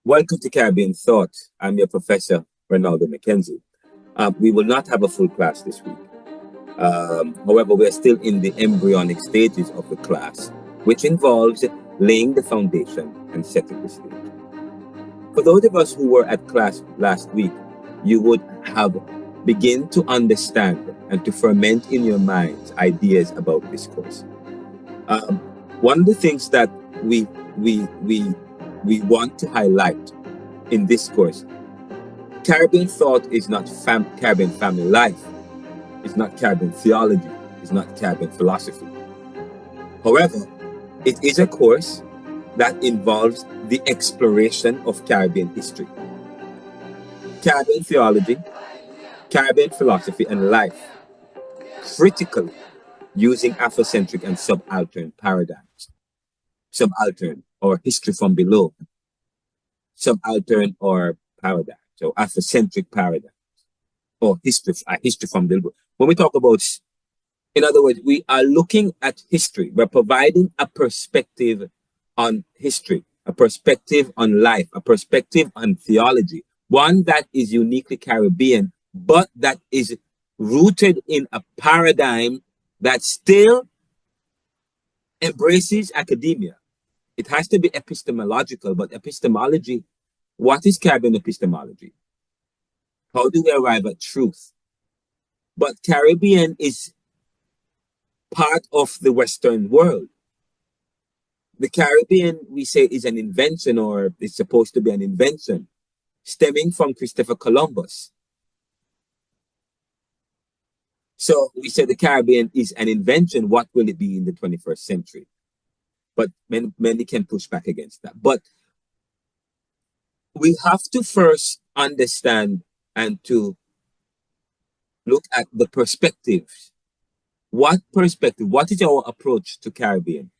Welcome to Caribbean Thought. I'm your professor, Ronaldo McKenzie. We will not have a full class this week. However, we're still in the embryonic stages of the class, which involves laying the foundation and setting the stage. For those of us who were at class last week, you would have begin to understand and to ferment in your minds ideas about this course. Um, One of the things that we we we we want to highlight in this course, Caribbean thought is not Caribbean family life. It's not Caribbean theology. It's not Caribbean philosophy. However, it is a course that involves the exploration of Caribbean history, Caribbean theology, Caribbean philosophy, and life, critically using Afrocentric and subaltern paradigms. Subaltern or history from below, subaltern or paradigm, so Afrocentric paradigm or history from below. When we talk about, in other words, we are looking at history. We're providing a perspective on history, a perspective on life, a perspective on theology, one that is uniquely Caribbean, but that is rooted in a paradigm that still embraces academia. It has to be epistemological, but epistemology, what is Caribbean epistemology? How do we arrive at truth? But Caribbean is part of the Western world. The Caribbean, we say, is an invention, or it's supposed to be an invention, stemming from Christopher Columbus. So we say the Caribbean is an invention. What will it be in the 21st century? But many can push back against that. But we have to first understand and to look at the perspectives. What perspective? What is our approach to Caribbean?